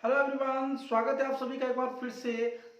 Hello everyone, स्वागत है आप सभी का एक बार फिर से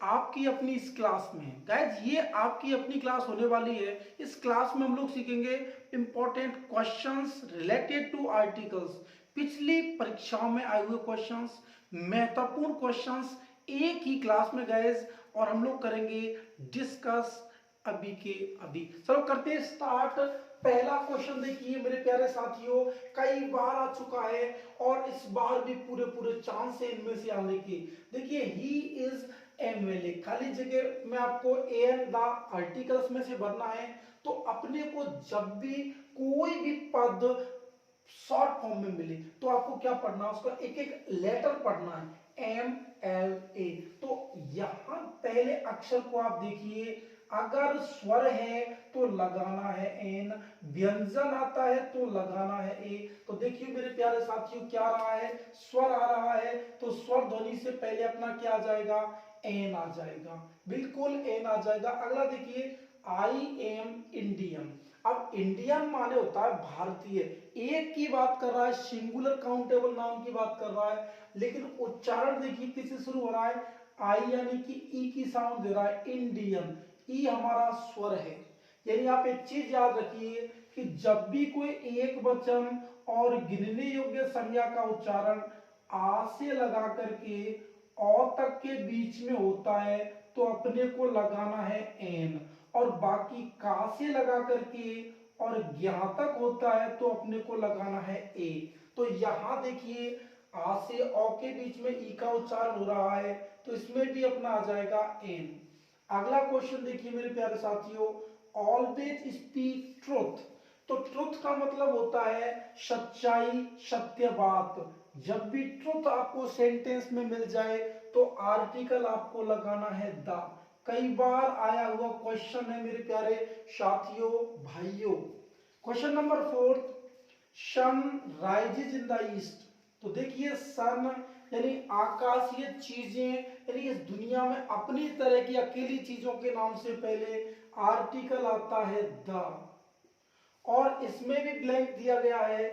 आपकी अपनी इस क्लास में। गाइज, ये आपकी अपनी क्लास होने वाली है। इस क्लास में हम लोग सीखेंगे important questions related to articles. पिछली परीक्षाओं में आए हुए क्वेश्चंस, महत्वपूर्ण क्वेश्चंस एक ही क्लास में गाइज, और हम लोग करेंगे डिस्कस अभी के अभी। चलो करते हैं स्टार्ट। पहला क्वेश्चन देखिए मेरे प्यारे साथियों, कई बार आ चुका है और इस बार भी पूरे पूरे चांस है इनमें से आने की। देखिए, ही इज एमएलए, खाली जगह में आपको एन द आर्टिकल्स में से भरना है। तो अपने को जब भी कोई भी पद शॉर्ट फॉर्म में मिले तो आपको क्या पढ़ना है, उसका एक एक लेटर पढ़ना है, एम एल ए। तो यहां पहले अक्षर को आप देखिए, अगर स्वर है तो लगाना है एन, व्यंजन आता है तो लगाना है ए। तो देखिए मेरे प्यारे साथियों, क्या रहा है, स्वर आ रहा है तो स्वर ध्वनि से पहले अपना क्या आ जाएगा, एन आ जाएगा, बिल्कुल एन आ जाएगा। अगला देखिए, आई एम इंडियन। अब इंडियन माने होता है भारतीय, एक की बात कर रहा है, सिंगुलर काउंटेबल नाउन की बात कर रहा है, लेकिन उच्चारण देखिए किससे शुरू हो रहा है, आई यानी कि ई की साउंड दे रहा है, इंडियन। ई हमारा स्वर है। यानी आप एक चीज याद रखिए कि जब भी कोई एक वचन और गिनने योग्य संज्ञा का उच्चारण आ से लगा करके औ तक के बीच में होता है तो अपने को लगाना है एन, और बाकी का से लगा करके और ज्ञा तक होता है तो अपने को लगाना है ए। तो यहां देखिए, आ से औ के बीच में ई का उच्चारण हो रहा है तो इसमें भी अपना आ जाएगा एन। अगला क्वेश्चन देखिए मेरे प्यारे साथियों, ऑलवेज स्पीक ट्रुथ। तो ट्रुथ का मतलब होता है सच्चाई, सत्य बात। जब भी ट्रुथ आपको सेंटेंस में मिल जाए तो आर्टिकल आपको लगाना है द। कई बार आया हुआ क्वेश्चन है मेरे प्यारे साथियों भाइयों। Question number 4, sun rises in the east. तो देखिए, सन यानी आकाशीय चीजें, यानी इस दुनिया में अपनी तरह की अकेली चीजों के नाम से पहले आर्टिकल आता है द, और इसमें भी ब्लैंक दिया गया है।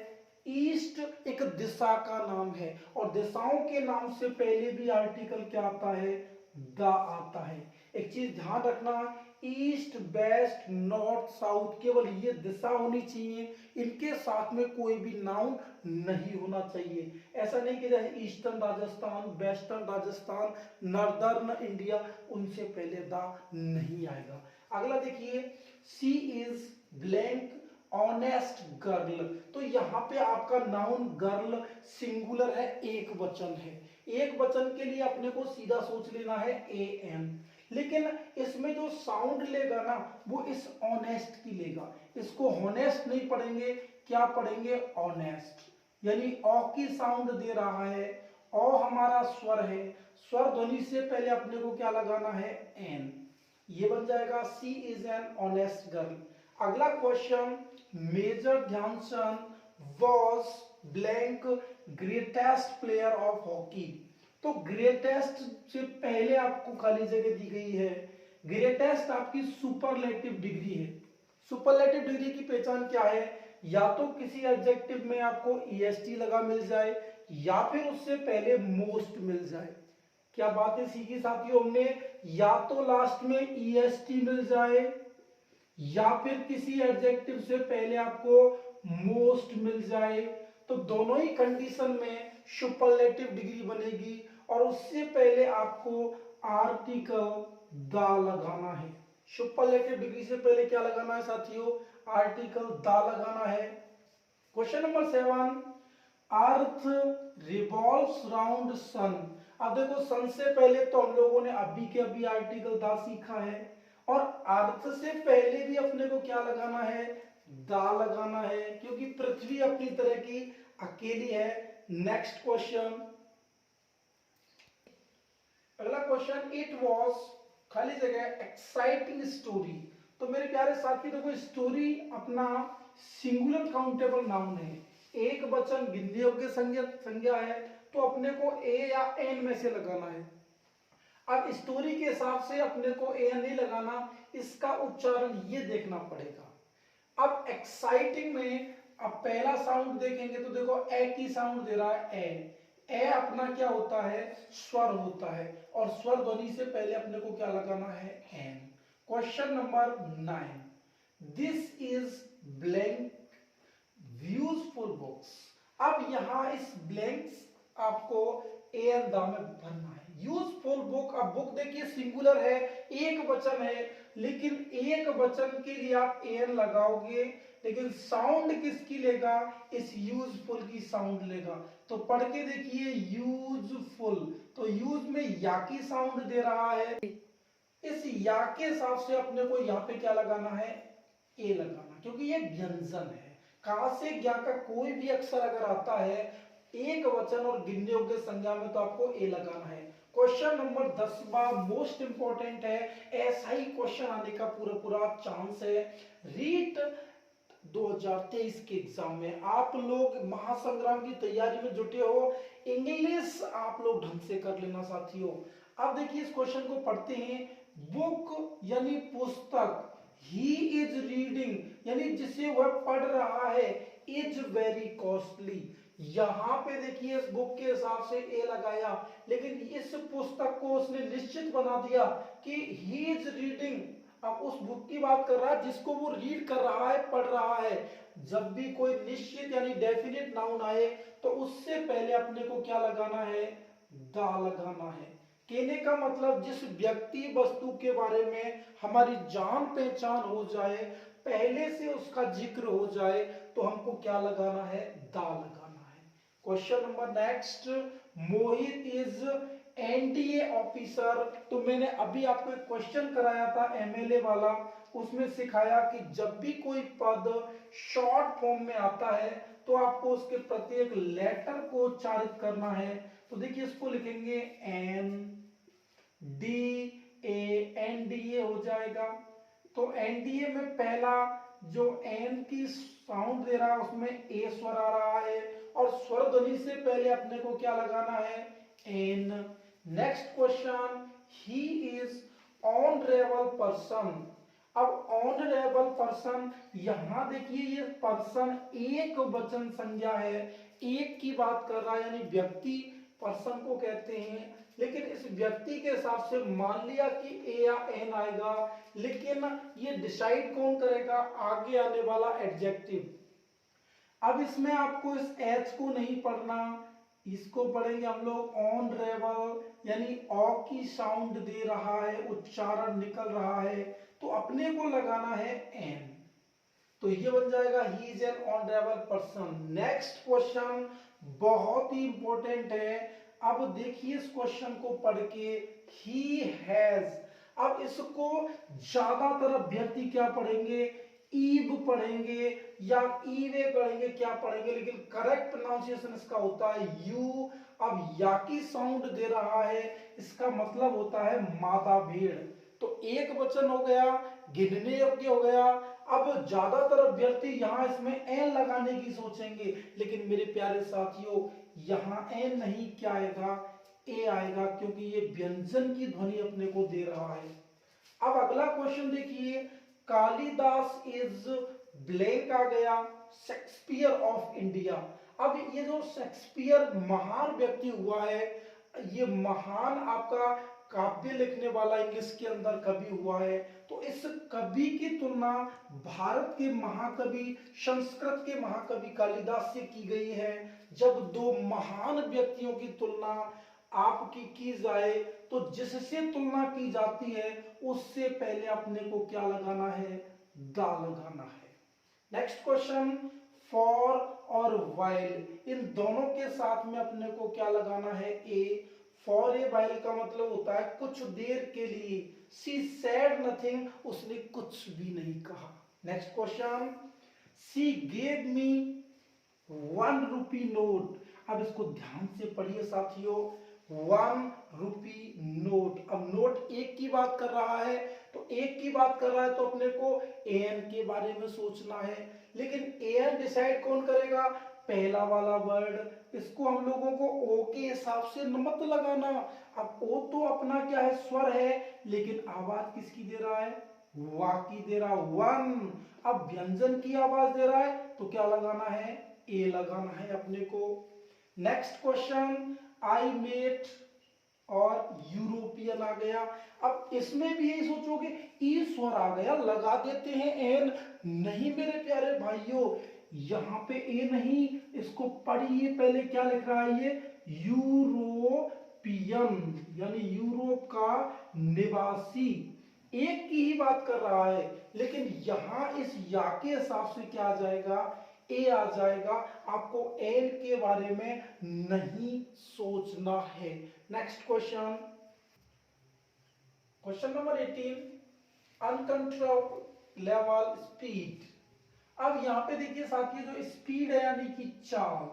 ईस्ट एक दिशा का नाम है और दिशाओं के नाम से पहले भी आर्टिकल क्या आता है, द आता है। एक चीज ध्यान रखना, ईस्ट वेस्ट नॉर्थ साउथ केवल ये दिशा होनी चाहिए, इनके साथ में कोई भी नाउन नहीं होना चाहिए। ऐसा नहीं कि जैसे eastern Rajasthan, western Rajasthan, northern India, उनसे पहले द नहीं आएगा। अगला देखिए, सी इज ब्लैंक ऑनेस्ट गर्ल। तो यहां पे आपका नाउन गर्ल सिंगुलर है, एक वचन है। एक वचन के लिए अपने को सीधा सोच लेना है ए एन, लेकिन इसमें जो साउंड लेगा ना वो इस ऑनेस्ट की लेगा। इसको हॉनेस्ट नहीं पढ़ेंगे, क्या पढ़ेंगे, ऑनेस्ट। यानी ओ की साउंड दे रहा है, ओ हमारा स्वर है, स्वर ध्वनि से पहले अपने को क्या लगाना है, एन। ये बन जाएगा she is an honest girl. अगला question, major Dhyanchand was blank greatest player of hockey. तो ग्रेटेस्ट से पहले आपको खाली जगह दी गई है। ग्रेटेस्ट आपकी सुपरलेटिव डिग्री है। सुपरलेटिव डिग्री की पहचान क्या है, या तो किसी एडजेक्टिव में आपको ईएसटी लगा मिल जाए या फिर उससे पहले मोस्ट मिल जाए। क्या बातें सीखी साथियों हमने, या तो लास्ट में ईएसटी मिल जाए या फिर किसी एडजेक्टिव से पहले आपको मोस्ट मिल जाए। तो दोनों ही कंडीशन में सुपरलेटिव डिग्री बनेगी और उससे पहले आपको आर्टिकल द लगाना है। सुपरलेटिव डिग्री से पहले क्या लगाना है साथियों, आर्टिकल द लगाना है। Question number 7, earth revolves round सन। अब देखो, सन से पहले तो हम लोगों ने अभी के अभी आर्टिकल द सीखा है, और अर्थ से पहले भी अपने को क्या लगाना है, द लगाना है, क्योंकि पृथ्वी अपनी तरह की अकेली है। नेक्स्ट क्वेश्चन, अगला क्वेश्चन, इट वॉज खाली जगह एक्साइटिंग स्टोरी। तो मेरे प्यारे साथी देखो, स्टोरी अपना सिंगुलर काउंटेबल नाउन है, एक वचन गिनने योग्य संज्ञा है, तो अपने को ए या एन में से लगाना है। अब स्टोरी के हिसाब से अपने को ए नहीं लगाना, इसका उच्चारण ये देखना पड़ेगा। अब एक्साइटिंग में अब पहला साउंड देखेंगे तो देखो ए की साउंड दे रहा है ए, ए अपना क्या होता है, स्वर होता है, और स्वर ध्वनि से पहले अपने को क्या लगाना है, an. Question number 9, this is blank useful books. अब यहां इस ब्लैंक्स आपको एन द में भरना है। यूजफुल बुक, अब बुक देखिए सिंगुलर है, एक वचन है, लेकिन एक वचन के लिए आप एन लगाओगे, लेकिन साउंड किसकी लेगा, इस यूजफुल की साउंड लेगा। तो पढ़ के देखिए यूजफुल, तो यूज में या की साउंड दे रहा है, इस या के हिसाब से अपने को यहाँ पे क्या लगाना है, ए लगाना, क्योंकि ये व्यंजन है। का से ज्ञा का कोई भी अक्षर अगर आता है एक वचन और गिनने योग्य संज्ञा में, तो आपको ए लगाना है। क्वेश्चन नंबर 10वां मोस्ट इंपॉर्टेंट है, ऐसा ही क्वेश्चन आने का पूरा पूरा चांस है। रीट 2023 के एग्जाम में आप लोग महासंग्राम की तैयारी में जुटे हो, इंग्लिश आप लोग ढंग से कर लेना साथियों। अब देखिए इस क्वेश्चन को पढ़ते हैं। बुक यानी पुस्तक, ही इज रीडिंग यानी जिसे वह पढ़ रहा है, इज वेरी कॉस्टली। यहां पे देखिए इस बुक के हिसाब से ए लगाया, लेकिन इस पुस्तक को उसने निश्चित बना दिया कि ही इज रीडिंग। अब उस बुक की बात कर रहा है जिसको वो रीड कर रहा है, पढ़ रहा है। जब भी कोई निश्चित यानी डेफिनेट नाउन आए, तो उससे पहले अपने को क्या लगाना है, दा लगाना है। कहने का मतलब जिस व्यक्ति वस्तु के बारे में हमारी जान पहचान हो जाए, पहले से उसका जिक्र हो जाए, तो हमको क्या लगाना है, दा लगाना है। Question number next, Mohit is NDA officer. तो मैंने अभी आपको एक क्वेश्चन कराया था एमएलए वाला, उसमें सिखाया कि जब भी कोई पद शॉर्ट फॉर्म में आता है, तो आपको उसके प्रत्येक लेटर को उच्चारित करना है। तो देखिए इसको लिखेंगे एन डी ए, एनडीए हो जाएगा। तो एनडीए में पहला जो एन की साउंड दे रहा है उसमें ए स्वर आ रहा है, और स्वर ध्वनि से पहले अपने को क्या लगाना है, an. Next question, he is honourable person. अब ऑनरेबल पर्सन, यहां देखिए ये पर्सन एक वचन संज्ञा है, एक की बात कर रहा है, यानी व्यक्ति पर्सन को कहते हैं। लेकिन इस व्यक्ति के हिसाब से मान लिया कि ए या एन आएगा, लेकिन ये डिसाइड कौन करेगा, आगे आने वाला एडजेक्टिव। अब इसमें आपको इस एच को नहीं पढ़ना, इसको पढ़ेंगे हम लोग ऑनरेबल, यानी ऑ की साउंड दे रहा है, उच्चारण निकल रहा है, तो अपने को लगाना है एन। तो ये बन जाएगा ही is N honourable person. Next question बहुत ही इंपॉर्टेंट है। अब देखिए इस क्वेश्चन को पढ़ के, ही हैज। अब इसको ज्यादातर अभ्यर्थी क्या पढ़ेंगे, ईव पढ़ेंगे या ईवे पढ़ेंगे, क्या पढ़ेंगे, लेकिन करेक्ट प्रोनाउंसिएशन इसका होता है यू। अब या की साउंड दे रहा है, इसका मतलब होता है मादा भेड़। तो एक वचन हो गया, गिनने योग्य हो गया। अब ज्यादातर अभ्यर्थी यहां इसमें एन लगाने की सोचेंगे, लेकिन मेरे प्यारे साथियों यहां एन नहीं, क्या आएगा, ए आएगा, क्योंकि ये व्यंजन की ध्वनि अपने को दे रहा है। अब अगला क्वेश्चन देखिए, कालिदास इज ब्लैंक आ गया, शेक्सपियर ऑफ इंडिया। अब ये जो शेक्सपियर महान व्यक्ति हुआ है, ये महान आपका काव्य लिखने वाला इंग्लिश के अंदर कवि हुआ है, तो इस कवि की तुलना भारत के महाकवि, संस्कृत के महाकवि कालिदास से की गई है। जब दो महान व्यक्तियों की तुलना आपकी की जाए, तो जिससे तुलना की जाती है उससे पहले अपने को क्या लगाना है, दा लगाना है। नेक्स्ट क्वेश्चन, फॉर और वाइल, इन दोनों के साथ में अपने को क्या लगाना है, ए। फॉर ए वाइल का मतलब होता है कुछ देर के लिए। शी सेड नथिंग, उसने कुछ भी नहीं कहा। Next question, she gave me 1 rupee note. अब इसको ध्यान से पढ़िए साथियों, 1 रुपी नोट। अब नोट एक की बात कर रहा है, तो एक की बात कर रहा है तो अपने को एन के बारे में सोचना है, लेकिन एन डिसाइड कौन करेगा, पहला वाला वर्ड। इसको हम लोगों को ओ के हिसाब से मत लगाना। अब ओ तो अपना क्या है, स्वर है, लेकिन आवाज किसकी दे रहा है, वा की दे रहा, वन। अब व्यंजन की आवाज दे रहा है, तो क्या लगाना है, ए लगाना है अपने को। नेक्स्ट क्वेश्चन, आई मेट और यूरोपियन आ गया। अब इसमें भी यही सोचोगे ईश्वर आ गया, लगा देते हैं एन। नहीं मेरे प्यारे भाइयों, यहां पे ए नहीं, इसको पढ़िए पहले क्या लिख रहा है ये, यूरोपियन यानी यूरोप का निवासी, एक की ही बात कर रहा है। लेकिन यहां इस या के हिसाब से क्या आ जाएगा, ए आ जाएगा। आपको एन के बारे में नहीं सोचना है। Next question, question number 18, uncontrollable speed. अब यहां पे देखिए साथियों, जो स्पीड है यानी कि चाल,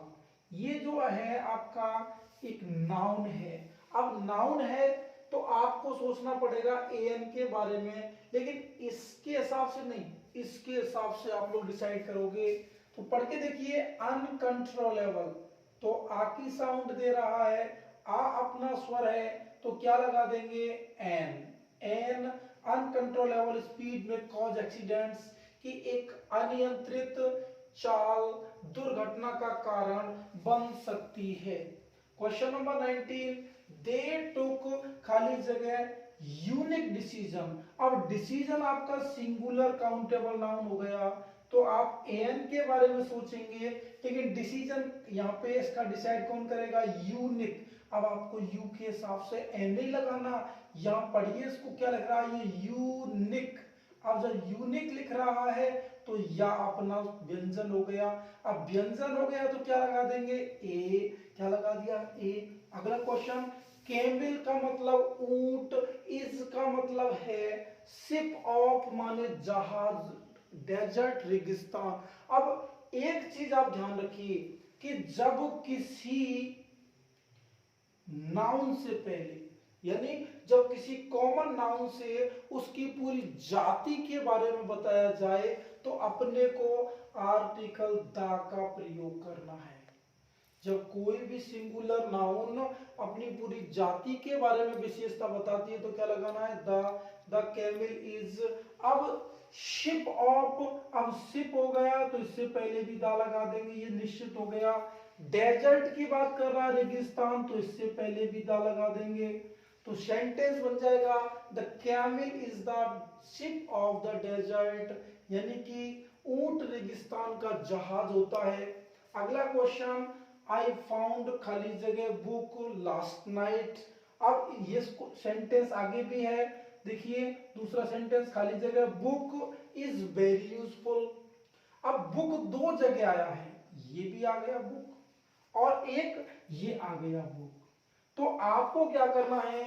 ये जो है आपका एक नाउन है। अब नाउन है तो आपको सोचना पड़ेगा एन के बारे में, लेकिन इसके हिसाब से नहीं, इसके हिसाब से आप लोग डिसाइड करोगे। तो पढ़ के देखिए, अनकंट्रोलेबल तो आ की साउंड दे रहा है, आ अपना स्वर है, तो क्या लगा देंगे, एन। एन अनकंट्रोलेबल स्पीड में कॉज एक्सीडेंट्स, कि एक अनियंत्रित चाल दुर्घटना का कारण बन सकती है। क्वेश्चन नंबर 19, दे टुक खाली जगह यूनिक डिसीजन। अब डिसीजन आपका सिंगुलर काउंटेबल नाउन हो गया, तो आप एन के बारे में सोचेंगे, लेकिन डिसीजन यहाँ पे इसका डिसाइड कौन करेगा, यूनिक। अब आपको यू के हिसाब से एन नहीं लगाना, यहाँ पढ़िए इसको क्या लिख रहा है, ये यूनिक। अब जब यूनिक लिख रहा है तो या अपना व्यंजन हो गया। अब व्यंजन हो गया तो क्या लगा देंगे, ए। क्या लगा दिया, ए। अगला क्वेश्चन, कैमल का मतलब ऊंट, इज का मतलब है शिप ऑफ माने जहाज, डेजर्ट रेगिस्तान। अब एक चीज आप ध्यान रखिए कि जब किसी नाउन से पहले, यानी जब किसी कॉमन नाउन से उसकी पूरी जाति के बारे में बताया जाए, तो अपने को आर्टिकल द का प्रयोग करना है। जब कोई भी सिंगुलर नाउन अपनी पूरी जाति के बारे में विशेषता बताती है तो क्या लगाना है, द कैमल इज। अब शिप ऑफ, अब शिप हो गया तो इससे पहले भी दा लगा देंगे, ये निश्चित हो गया। डेजर्ट की बात कर रहा है रेगिस्तान, तो इससे पहले भी दा लगा देंगे। तो सेंटेंस बन जाएगा, the camel is the ship of the desert, यानी कि ऊंट रेगिस्तान का जहाज होता है। अगला क्वेश्चन, आई फाउंड खाली जगह बुक लास्ट नाइट। अब ये सेंटेंस आगे भी है, देखिए दूसरा सेंटेंस खाली जगह बुक इज वेरी यूजफुल। अब बुक दो जगह आया है, ये भी आ गया बुक और एक ये आ गया बुक। तो आपको क्या करना है,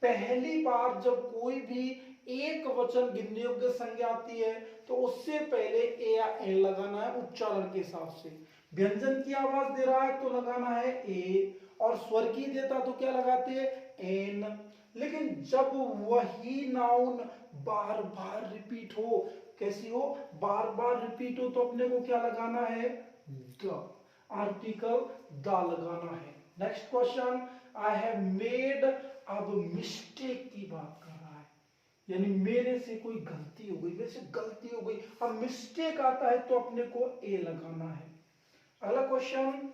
पहली बार जब कोई भी एक वचन गिनने योग्य संज्ञा आती है तो उससे पहले ए या एन लगाना है उच्चारण के हिसाब से। व्यंजन की आवाज दे रहा है तो लगाना है ए, और स्वर की देता तो क्या लगाते हैं, एन। लेकिन जब वही नाउन बार बार रिपीट हो, कैसी हो, बार बार रिपीट हो, तो अपने को क्या लगाना है, द, आर्टिकल द लगाना है। Next question, I have made, अब मिस्टेक की बात कर रहा है, यानी मेरे से कोई गलती हो गई, मेरे से गलती हो गई। अब मिस्टेक आता है तो अपने को ए लगाना है। अगला question,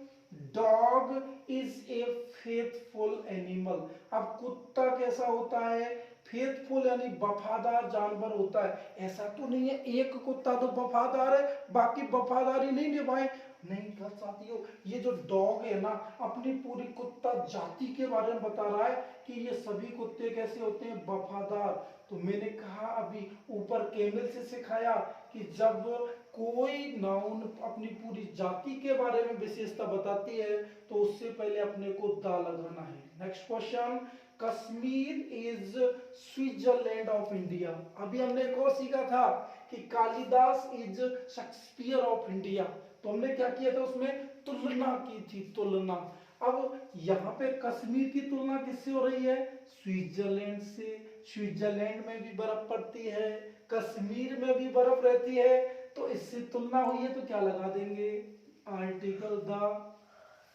dog is a faithful animal. अब कुत्ता कैसा होता है, फेथफुल यानी वफादार जानवर होता है। ऐसा तो नहीं है एक कुत्ता तो वफादार है बाकी वफादारी नहीं निभाए, नहीं गलत साथियों। ये जो डॉग है ना, अपनी पूरी कुत्ता जाति के बारे में बता रहा है कि ये सभी कुत्ते कैसे होते हैं, वफादार। तो मैंने कहा अभी ऊपर कैमल से सिखाया कि जब कोई नाउन अपनी पूरी जाति के बारे में विशेषता बताती है तो उससे पहले अपने को दा लगाना है। Next question, Kashmir is Switzerland of India. अभी हमने एक और सीखा था कि Kalidas is Shakespeare of India, तो हमने क्या किया था, उसमें तुलना की थी, तुलना। अब यहाँ पे कश्मीर की तुलना किससे हो रही है, स्विट्जरलैंड से। स्विट्जरलैंड में भी बर्फ पड़ती है, कश्मीर में भी बर्फ रहती है, तो इससे तुलना हुई है तो क्या लगा देंगे, article the.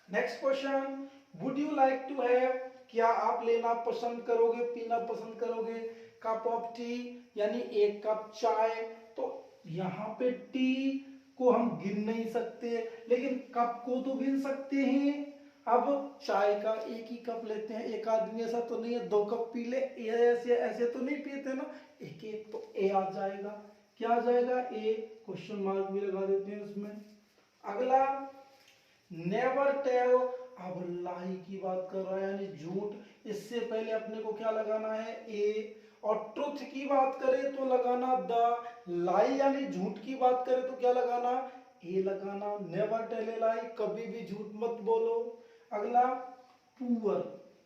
Next question, would you like to have, क्या आप लेना पसंद करोगे, पीना पसंद करोगे, कप ऑफ टी यानी एक कप चाय। तो यहाँ पे टी को हम गिन नहीं सकते, लेकिन कप को तो गिन सकते हैं। अब चाय का एक ही कप लेते हैं, एक आदमी ऐसा तो नहीं है 2 कप पी ले, ऐसे ऐसे तो नहीं पीते ना, एक एक तो ए आ जाएगा। क्या आ जाएगा? ए। क्वेश्चन मार्क भी लगा देते हैं उसमें। अगला नेवर टेल, अब लाई की बात कर रहा है यानी झूठ, इससे पहले अपने को क्या लगाना है? ए। और ट्रुथ की बात करें तो लगाना द, लाई यानी झूठ की बात करें तो क्या लगाना? ए लगाना। नेवर टेल ए लाई, कभी भी झूठ मत बोलो। अगला पुअर,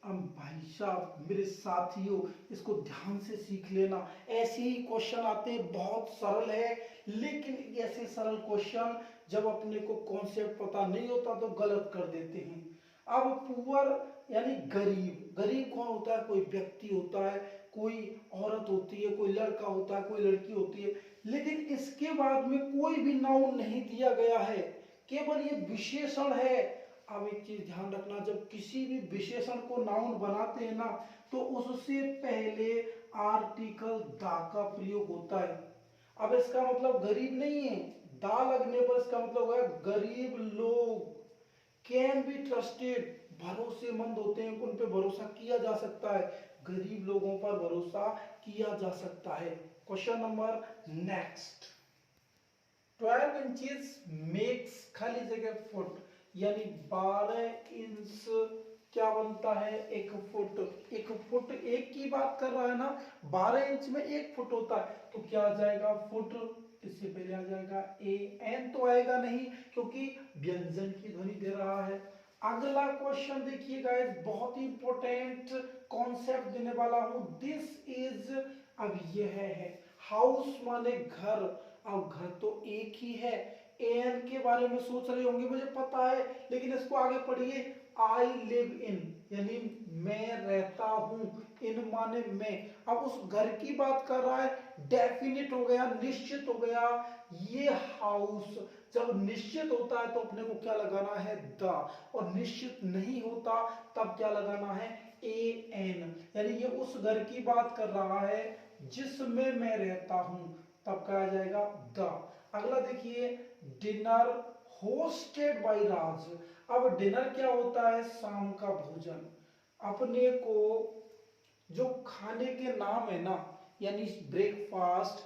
अब भाई साहब मेरे साथियों इसको ध्यान से सीख लेना, ऐसे ही क्वेश्चन आते हैं, बहुत सरल है, लेकिन ऐसे सरल क्वेश्चन जब अपने को कॉन्सेप्ट पता नहीं होता तो गलत कर देते हैं। अब पुअर यानी गरीब, गरीब कौन होता है? कोई व्यक्ति होता है, कोई औरत होती है, कोई लड़का होता है, कोई लड़की होती है, लेकिन इसके बाद में कोई भी नाउन नहीं दिया गया है, केवल ये विशेषण है। अब एक चीज ध्यान रखना, जब किसी भी विशेषण को नाउन बनाते हैं ना तो उससे पहले आर्टिकल दा का प्रयोग होता है। अब इसका मतलब गरीब नहीं है, दा लगने पर इसका मतलब है गरीब लोग, कैन बी ट्रस्टेड, भरोसेमंद होते हैं, उन पे भरोसा किया जा सकता है, गरीब लोगों पर भरोसा किया जा सकता है। Question number next, 12 inches makes खाली जगह फुट, यानी 12 इंच क्या बनता है? 1 फुट। 1 फुट एक की बात कर रहा है ना, 12 इंच में 1 फुट होता है, तो क्या आ जाएगा? फुट। इससे पहले आ जाएगा ए, एन तो आएगा नहीं क्योंकि व्यंजन की ध्वनि दे रहा है। अगला क्वेश्चन देखिए गाइस, बहुत ही इंपॉर्टेंट कॉन्सेप्ट देने वाला हूं, दिस इज, अब यह है हाउस माने घर, अब घर तो एक ही है, एन के बारे में सोच रहे होंगे मुझे पता है, लेकिन इसको आगे पढ़िए, आई लिव इन यानी मैं रहता हूं, इन माने मैं, अब उस घर की बात कर रहा है, डेफिनिट हो गया, निश्चित हो गया, ये हाउस जब निश्चित होता है तो अपने को क्या लगाना है? द, और निश्चित नहीं होता तब क्या लगाना है? ए एन, यानी ये उस घर की बात कर रहा है जिसमें मैं रहता हूं, तब क्या आ जाएगा? द। अगला देखिए, डिनर होस्टेड बाय राज, अब डिनर क्या होता है? शाम का भोजन। अपने को जो खाने के नाम है ना, यानी ब्रेकफास्ट,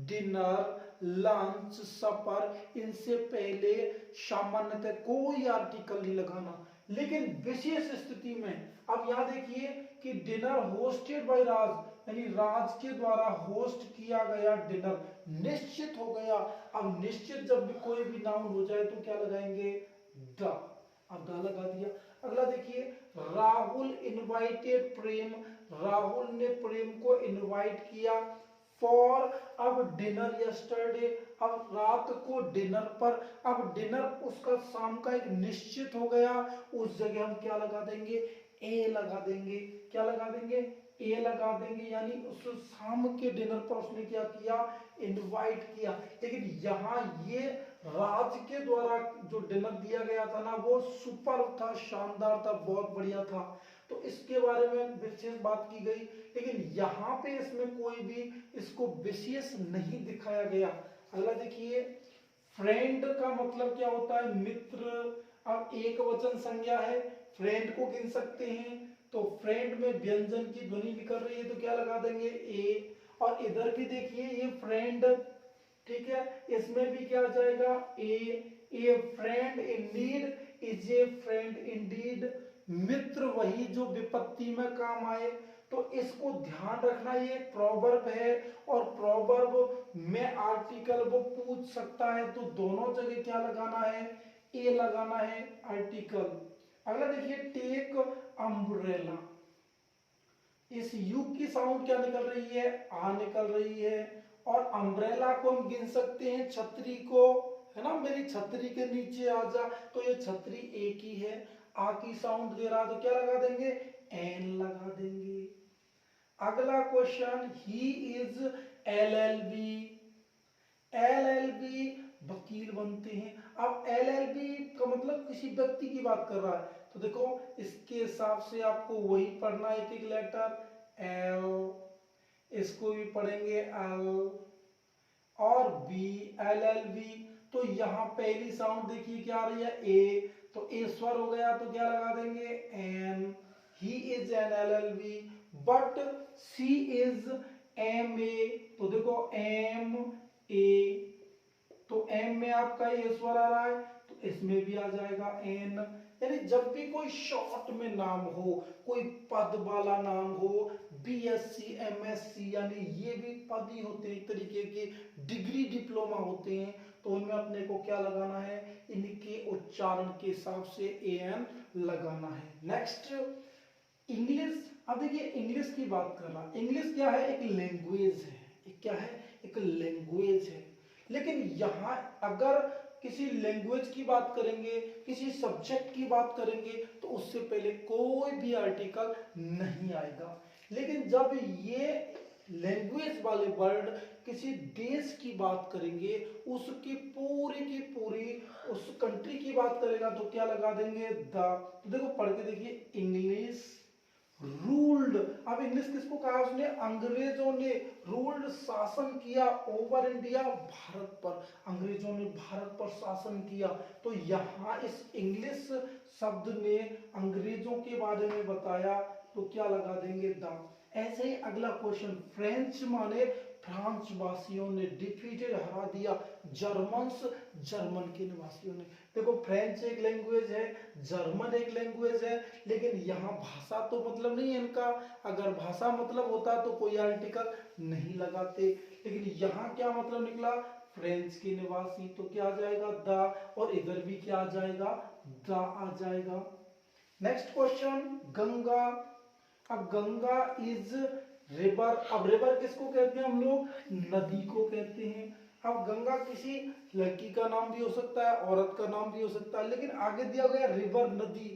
डिनर, लंच, सपर, इनसे पहले सामान्यतः कोई आर्टिकल नहीं लगाना, लेकिन विशेष स्थिति में, अब यहां देखिए कि डिनर होस्टेड बाय राज, यानी राज के द्वारा होस्ट किया गया डिनर, निश्चित हो गया। अब निश्चित जब भी कोई भी नाउन हो जाए तो क्या लगाएंगे? द। अब द लगा दिया। अगला देखिए, राहुल इनवाइटेड प्रेम, राहुल ने प्रेम को इनवाइट किया फॉर, अब डिनर यस्टरडे, अब रात को डिनर पर, अब डिनर उसका शाम का एक निश्चित हो गया, उस जगह हम क्या लगा देंगे? ए लगा देंगे। क्या लगा देंगे? ए लगा देंगे, यानी उस शाम के डिनर पर उसने क्या किया? इनवाइट किया। लेकिन यहाँ ये राज के द्वारा जो डिनर दिया गया था ना वो सुपर था, शानदार था, बहुत बढ़िया था, तो इसके बारे में विशेष बात की गई, लेकिन यहाँ पे इसमें कोई भी इसको विशेष नहीं दिखाया गया। अगला देखिए, फ्रेंड का मतलब क्या होता है? मित्र। अब एक वचन संज्ञा है, फ्रेंड को गिन सकते हैं, तो फ्रेंड में व्यंजन की ध्वनि निकल रही है तो क्या लगा देंगे? ए। और इधर भी देखिए ये फ्रेंड, ठीक है, इसमें भी क्या आ जाएगा? A friend in need is a friend indeed, मित्र वही जो विपत्ति में काम आए, तो इसको ध्यान रखना, ये प्रोवर्ब है और प्रोवर्ब में आर्टिकल वो पूछ सकता है, तो दोनों जगह क्या लगाना है? ए लगाना है आर्टिकल। अगला देखिए, टेक अम्ब्रेला, इस यू की साउंड क्या निकल रही है? आ निकल रही है, और अम्ब्रेला को हम गिन सकते हैं छतरी को, है ना, मेरी छतरी के नीचे आ जा, तो ये छतरी एक ही है, आ की साउंड दे रहा तो क्या लगा देंगे? एन लगा देंगे। अगला question, he is LLB, LLB वकील बनते हैं। अब एलएलबी का मतलब किसी व्यक्ति की बात कर रहा है, तो देखो इसके हिसाब से आपको वही पढ़ना है, एक एक लेटर एल, इसको भी पढ़ेंगे एल और बी, एल एल बी, तो यहां पहली साउंड देखिए क्या आ रही है? ए, तो ए स्वर हो गया तो क्या लगा देंगे an, he is an LLB, but she is MA, तो देखो MA, तो एम में आपका ये स्वर आ रहा है तो इसमें भी आ जाएगा एन। यानी जब भी कोई शॉर्ट में नाम हो, कोई पद वाला नाम हो, BSc MSc, यानी ये भी पद ही होते हैं, एक तरीके के डिग्री डिप्लोमा होते हैं, तो उनमें अपने को क्या लगाना है, इनके उच्चारण के हिसाब से AN लगाना है। Next English. अब देखिए इंग्लिश की बात कर रहा, इंग्लिश क्या है, एक लैंग्वेज है, एक क्या है, एक लैंग्वेज है। लेकिन यहाँ अगर किसी लैंग्वेज की बात करेंगे, किसी सब्जेक्ट की बात करेंगे, तो उससे पहले कोई भी आर्टिकल नहीं आएगा। लेकिन जब ये लैंग्वेज वाले वर्ड किसी देश की बात करेंगे, उसकी पूरी की पूरी उस कंट्री की बात करेगा, तो क्या लगा देंगे द। तो देखो पढ़ के देखिए, इंग्लिश रूल्ड। अब इंग्लिश किसको कहा उसने, अंग्रेजों ने रूल्ड, शासन किया ओवर इंडिया, भारत पर, अंग्रेजों ने भारत पर शासन किया। तो यहाँ इस इंग्लिश शब्द ने अंग्रेजों के बारे में बताया, तो क्या लगा देंगे द। ऐसे ही अगला क्वेश्चन, फ्रेंच माने फ्रांस वासियों ने, डिफीटेड हरा दिया, जर्मन्स जर्मन के निवासियों ने। देखो फ्रेंच एक लैंग्वेज है, जर्मन एक लैंग्वेज है, लेकिन यहाँ भाषा तो मतलब नहीं है इनका। अगर भाषा मतलब होता तो कोई आर्टिकल नहीं लगाते, लेकिन यहाँ क्या मतलब निकला, फ्रेंच के निवासी, तो क्या आ जाएगा द, और इधर भी क्या आ जाएगा द आ जाएगा। Next question, Ganga. अब गंगा इज रिवर। अब रिवर किसको कहते हैं हम लोग, नदी को कहते हैं। अब गंगा किसी लड़की का नाम भी हो सकता है, औरत का नाम भी हो सकता है, लेकिन आगे दिया गया रिवर, नदी।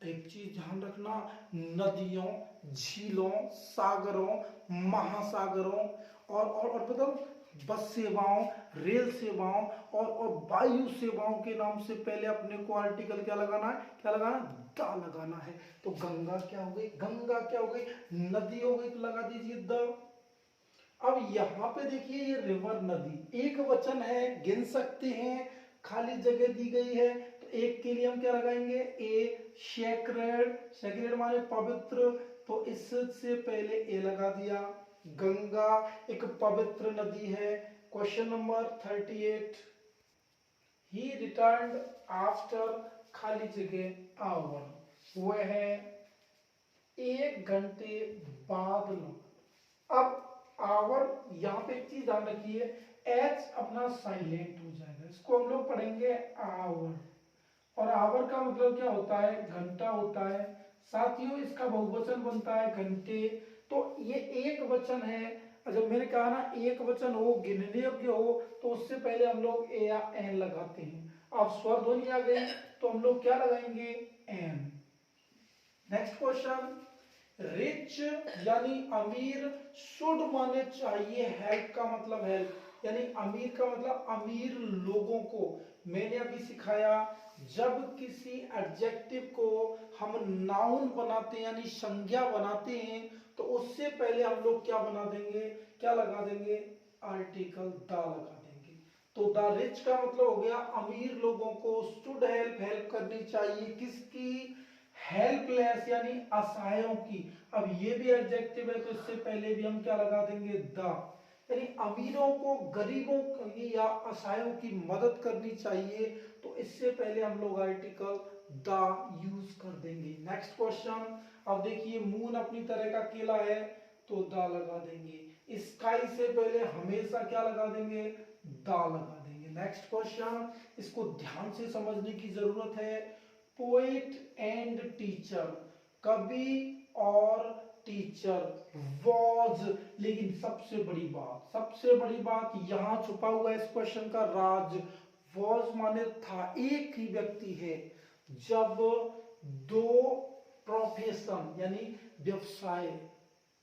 एक चीज ध्यान रखना, नदियों, झीलों, सागरों, महासागरों और बताओ बस सेवाओं, रेल सेवाओं और वायु सेवाओं के नाम से पहले अपने को आर्टिकल क्या लगाना है, क्या लगाना है, दा लगाना है। तो गंगा क्या हो गई, गंगा क्या हो गई, नदी हो गई, तो लगा दीजिए द। अब यहाँ पे देखिए ये रिवर, नदी एक वचन है, गिन सकते हैं, खाली जगह दी गई है, तो एक के लिए हम क्या लगाएंगे, ए सेक्रेड, सेक्रेड माने पवित्र, तो इससे पहले ए लगा दिया। गंगा एक पवित्र नदी है। क्वेश्चन नंबर 38, ही रिटर्न्ड आफ्टर, खाली जगह आवर, वह है 1 घंटे बाद लौटा। अब आवर, यहाँ पे एक चीज ध्यान रखिए, एच अपना साइलेंट हो जाएगा, इसको हम लोग पढ़ेंगे आवर। और आवर का मतलब क्या होता है, घंटा होता है। साथियों इसका बहुवचन बनता है घंटे, तो ये एक वचन है। जब मैंने कहा ना एक वचन हो, गिनने योग्य हो, तो उससे पहले हम लोग ए या एन लगाते हैं। अब स्वर ध्वनि आ गई, तो हम लोग क्या लगाएंगे, एन। नेक्स्ट क्वेश्चन, रिच यानी अमीर, शुड माने चाहिए, हेल्प का मतलब हेल्प, यानी अमीर का मतलब अमीर लोगों को। मैंने अभी सिखाया, जब किसी एडजेक्टिव को हम नाउन बनाते हैं यानी संज्ञा बनाते हैं, तो उससे पहले हम लोग क्या बना देंगे, क्या लगा देंगे, आर्टिकल द लगा देंगे। तो द रिच का मतलब हो गया अमीर लोगों को, शुड हेल्प, हेल्प करनी चाहिए, किसकी, हेल्पलेस यानी असहायों की। अब ये भी एडजेक्टिव है, तो इससे पहले भी हम क्या लगा देंगे द, यानी अमीरों को, गरीबों की या असहायों की मदद करनी चाहिए, तो इससे पहले हम लोग आर्टिकल द यूज कर देंगे। नेक्स्ट क्वेश्चन, अब देखिए मून अपनी तरह का केला है, तो द लगा देंगे। स्काई से पहले हमेशा क्या लगा देंगे, द लगा देंगे। नेक्स्ट क्वेश्चन, इसको ध्यान से समझने की जरूरत है। पोएट एंड टीचर, कवि और टीचर, वॉज, लेकिन सबसे बड़ी बात यहां छुपा हुआ है इस क्वेश्चन का राज। वॉज माने था, एक ही व्यक्ति है। जब दो प्रोफेशन यानी व्यवसाय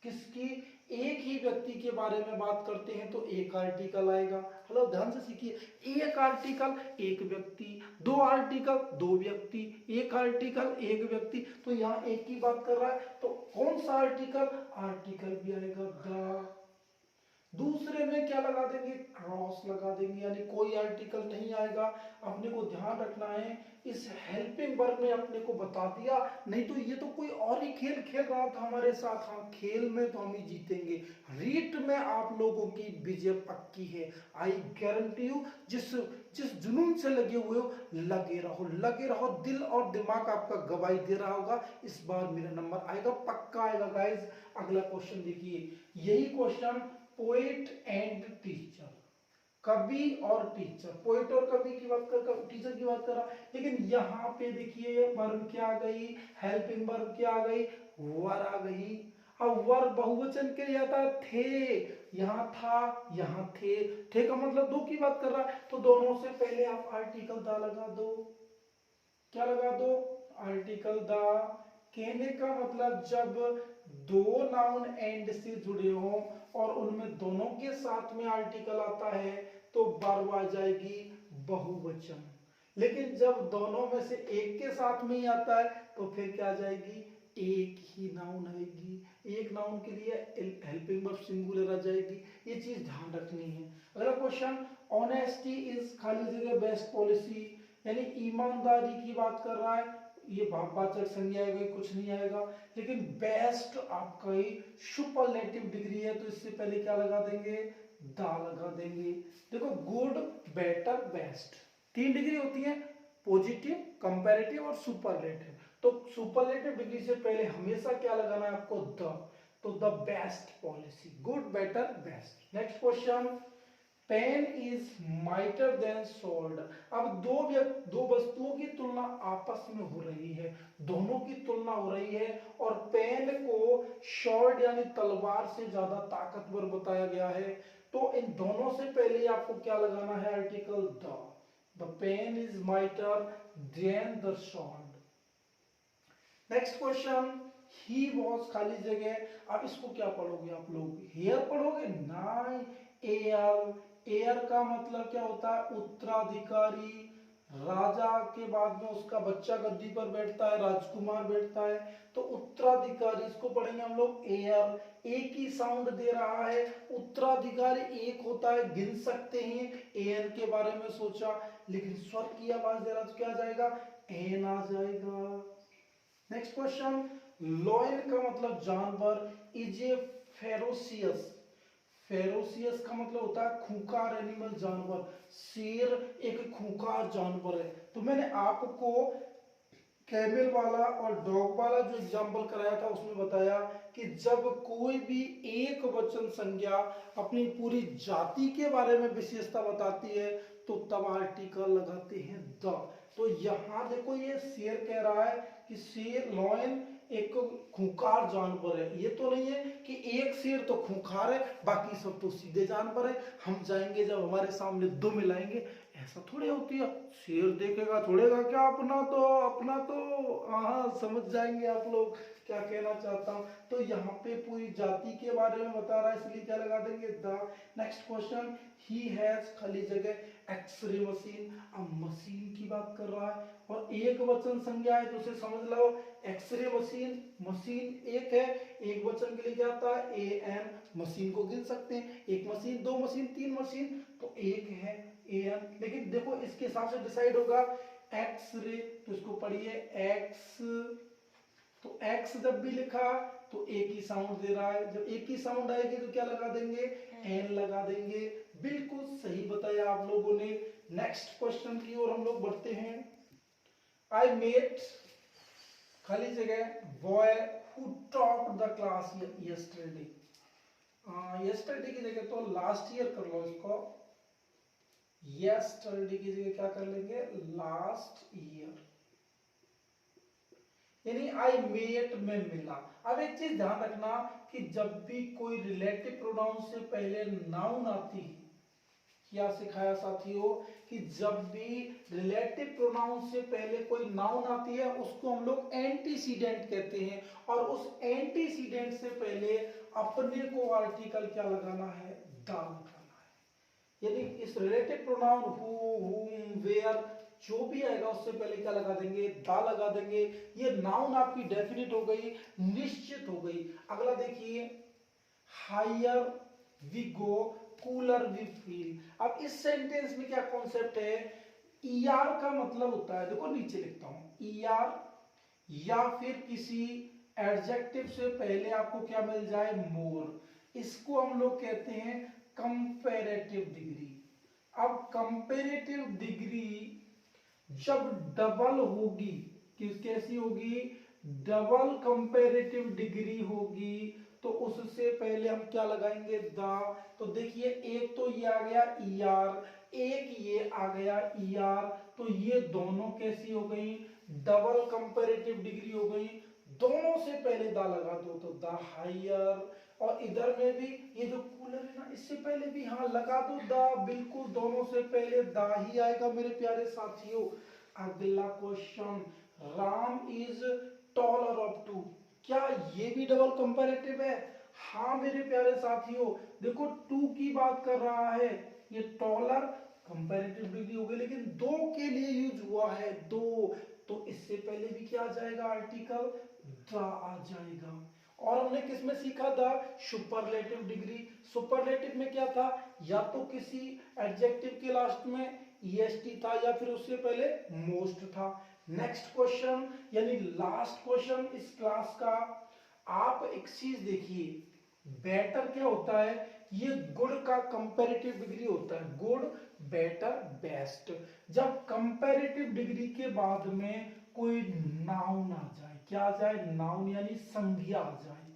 किसकी, एक ही व्यक्ति के बारे में बात करते हैं, तो एक आर्टिकल आएगा। हेलो ध्यान से सीखिए, एक आर्टिकल एक व्यक्ति, दो आर्टिकल दो व्यक्ति, एक आर्टिकल एक व्यक्ति, तो यहाँ एक की बात कर रहा है, तो कौन सा आर्टिकल, आर्टिकल भी आएगा द। दूसरे में क्या लगा देंगे, क्रॉस लगा देंगे, यानी कोई आर्टिकल नहीं आएगा। अपने को ध्यान रखना है, इस हेल्पिंग वर्ब में अपने को बता दिया, नहीं तो ये तो कोई और ही खेल खेल रहा था हमारे साथ। हाँ, खेल में तो हम ही जीतेंगे, रीट में आप लोगों की विजय पक्की है, आई गारंटी यू। जिस जिस जुनून से लगे हुए हो, लगे रहो लगे रहो, दिल और दिमाग आपका गवाही दे रहा होगा, इस बार मेरा नंबर आएगा, पक्का आएगा गाइस। अगला क्वेश्चन देखिए, यही क्वेश्चन पोएट एंड टीचर, कवि और टीचर, पोएट और कवि की बात कर, टीचर की बात कर रहा, लेकिन यहाँ पे देखिए वर्ब क्या आ गई, हेल्पिंग वर्ब क्या आ गई, वर आ गई। अब वर बहुवचन के लिए आता थे, यहाँ था यहाँ थे का मतलब दो की बात कर रहा है, तो दोनों से पहले आप आर्टिकल दा लगा दो। क्या लगा दो, आर्टिकल दा। कहने का मतलब जब दो नाउन एंड से जुड़े हो और उनमें दोनों के साथ में आर्टिकल आता है तो वर्ब आ जाएगी बहुवचन। लेकिन जब दोनों में से एक के साथ में ही आता है तो फिर क्या आ जाएगी, एक ही नाउन आएगी। एक नाउन के लिए हेल्पिंग वर्ब सिंगुलर आ जाएगी, ये चीज ध्यान रखनी है। अगला क्वेश्चन, ऑनेस्टी इज खाली जगह बेस्ट पॉलिसी, यानी ईमानदारी की बात कर रहा है। ये भाववाचक संज्ञा आएगी, कुछ नहीं आएगा, लेकिन बेस्ट आपका ही सुपरलेटिव डिग्री है तो इससे पहले क्या लगा देंगे, दा लगा देंगे। देखो गुड, बेटर, बेस्ट, तीन डिग्री होती है, पॉजिटिव, कंपैरेटिव और सुपरलेटिव। तो सुपरलेटिव डिग्री से पहले हमेशा क्या लगाना है आपको, द, तो the best policy, good, better, best. Next question, pen is mightier than sword. अब दो वस्तुओं की तुलना आपस में हो रही है, दोनों की तुलना हो रही है और पेन को शॉर्ड यानी तलवार से ज्यादा ताकतवर बताया गया है, तो इन दोनों से पहले आपको क्या लगाना है, article the pen is mightier than the sword. Next question, he was खाली जगह, अब इसको क्या पढ़ोगे आप लोग, हेयर पढ़ोगे ना, एयर। एयर का मतलब क्या होता है, उत्तराधिकारी। राजा के बाद में उसका बच्चा गद्दी पर बैठता है, राजकुमार बैठता है, तो उत्तराधिकारी, इसको पढ़ेंगे हम लोग एयर। एक ही साउंड दे रहा है, उत्तराधिकारी एक होता है, गिन सकते हैं, एन के बारे में सोचा, लेकिन स्वर की आवाज दे रहा तो क्या आ जाएगा, एन आ जाएगा। नेक्स्ट क्वेश्चन, लॉयन का मतलब जानवर, इज ए फेरोसियस। फेरोसियस का मतलब होता है खूंखार एनिमल, जानवर। शेर एक खूंखार जानवर है। तो मैंने आपको कैमल वाला और डॉग वाला जो एग्जाम्पल कराया था उसमें बताया कि जब कोई भी एक वचन संज्ञा अपनी पूरी जाति के बारे में विशेषता बताती है तो तब आर्टिकल लगाते हैं द। तो यहाँ देखो ये शेर कह रहा है कि शेर, लॉयन एक खूंखार जानवर है, ये तो नहीं है कि एक शेर तो खूंखार है बाकी सब तो सीधे जानवर है, हम जाएंगे जब हमारे सामने दो मिलाएंगे, ऐसा थोड़ी होती है। शेर देखेगा थोड़ेगा क्या, अपना तो हाँ समझ जाएंगे आप लोग क्या कहना चाहता हूँ। तो यहाँ पे पूरी जाति के बारे में बता रहा है इसलिए क्या लगा देंगे, the. Next question, he has खाली जगह एक्सरे मशीन। अब मशीन की बात कर रहा है और एक वचन संज्ञा है तो उसे समझ लो, एक्सरे मशीन, मशीन एक है, एक वचन के लिए क्या आता है, ए एन, मशीन को गिन सकते हैं, एक मशीन, दो मशीन, तीन मशीन, तो एक है ए एन। लेकिन देखो इसके हिसाब से डिसाइड होगा, एक्स रे, तो इसको पढ़िए एक्स, तो एक्स जब भी लिखा तो एक ही साउंड दे रहा है, जब एक ही साउंड आएगी तो क्या लगा देंगे, एन लगा देंगे। बिल्कुल सही बताया आप लोगों ने। नेक्स्ट क्वेश्चन की ओर हम लोग बढ़ते हैं। आई मेट खाली जगह boy who top the class yesterday. Yesterday की जगह तो लास्ट ईयर कर लो इसको, यस्टरडे की जगह क्या कर लेंगे, लास्ट ईयर, यानी आई मेट में मिला। अब एक चीज ध्यान रखना कि जब भी कोई रिलेटिव प्रोनाउन से पहले नाउन आती है, क्या सिखाया साथियों कि जब भी रिलेटिव प्रोनाउन से पहले कोई नाउन आती है उसको हम लोग एंटीसीडेंट कहते हैं, और उस एंटीसीडेंट से पहले अपने को आर्टिकल क्या लगाना है, दा लगाना है। यदि इस रिलेटिव प्रोनाउन हु, हुम, वेयर जो भी आएगा उससे पहले क्या लगा देंगे, दा लगा देंगे। ये नाउन आपकी डेफिनेट हो गई, निश्चित हो गई। अगला देखिए, higher we go, cooler we feel. अब इस सेंटेंस में क्या कॉन्सेप्ट है, ईआर का मतलब होता है, देखो नीचे लिखता हूं, ईआर या फिर किसी एडजेक्टिव से पहले आपको क्या मिल जाए, मोर, इसको हम लोग कहते हैं कंपैरेटिव डिग्री। अब कंपैरेटिव डिग्री जब डबल होगी, कैसी होगी, डबल कंपैरेटिव डिग्री होगी, तो उससे पहले हम क्या लगाएंगे, द। तो देखिए एक तो ये आ गया ईआर, एक ये आ गया ईआर, तो ये दोनों कैसी हो गई, डबल कंपैरेटिव डिग्री हो गई। दोनों से पहले दा लगा दो, तो द हायर। और इधर में भी ये जो कूलर है ना, इससे पहले भी हाँ लगा दो द, बिल्कुल दोनों से पहले द ही आएगा मेरे प्यारे साथियों। अगला question, Ram is taller of two, क्या ये भी डबल कंपैरेटिव है? हाँ मेरे प्यारे साथियों, देखो टू की बात कर रहा है, ये टॉलर कंपैरेटिव डिग्री हो गई, लेकिन दो के लिए यूज हुआ है, दो, तो इससे पहले भी क्या आ जाएगा, आर्टिकल द आ जाएगा। और हमने किसमें सीखा था, सुपरलेटिव डिग्री। सुपरलेटिव में क्या था, या तो किसी एडजेक्टिव के लास्ट में ईएसटी था, या फिर उससे पहले मोस्ट था। नेक्स्ट क्वेश्चन, यानी लास्ट क्वेश्चन इस क्लास का, आप एक चीज देखिए, बेटर क्या होता है, ये गुड का कंपैरेटिव डिग्री होता है, गुड, बेटर, बेस्ट। जब कंपैरेटिव डिग्री के बाद में कोई नाउन आ जाए, क्या आ जाए, नाउन यानी संज्ञा आ जाए,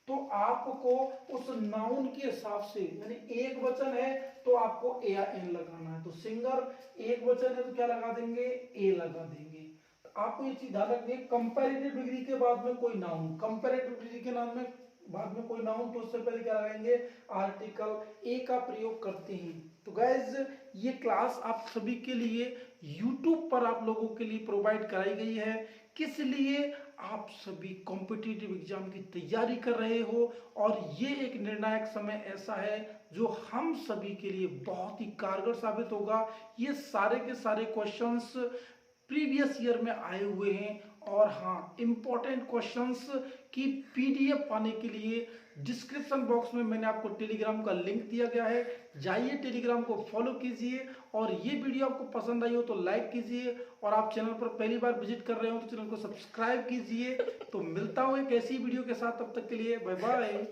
तो आपको उस नाउन के हिसाब से, यानी एक वचन है तो आपको ए या एन लगाना है, तो सिंगर, एक वचन है तो क्या लगा देंगे, ए लगा देंगे। तो आपको ये चीज ध्यान रखनी है, कंपैरेटिव डिग्री के बाद में कोई नाउन, कंपैरेटिव डिग्री के नाम में बाद में कोई नाउन, तो उससे पहले क्या लगाएंगे, आर्टिकल ए का प्रयोग करते हैं। तो गाइज ये क्लास आप सभी के लिए YouTube पर आप लोगों के लिए प्रोवाइड कराई गई है, किस लिए, आप सभी कॉम्पिटिटिव एग्जाम की तैयारी कर रहे हो, और ये एक निर्णायक समय ऐसा है जो हम सभी के लिए बहुत ही कारगर साबित होगा। ये सारे के सारे क्वेश्चंस प्रीवियस ईयर में आए हुए हैं, और हाँ इंपॉर्टेंट क्वेश्चंस की पीडीएफ पाने के लिए डिस्क्रिप्शन बॉक्स में मैंने आपको टेलीग्राम का लिंक दिया गया है, जाइए टेलीग्राम को फॉलो कीजिए। और ये वीडियो आपको पसंद आई हो तो लाइक कीजिए, और आप चैनल पर पहली बार विजिट कर रहे हो तो चैनल को सब्सक्राइब कीजिए। तो मिलता हूँ एक ऐसी वीडियो के साथ, तब तक के लिए बाय बाय।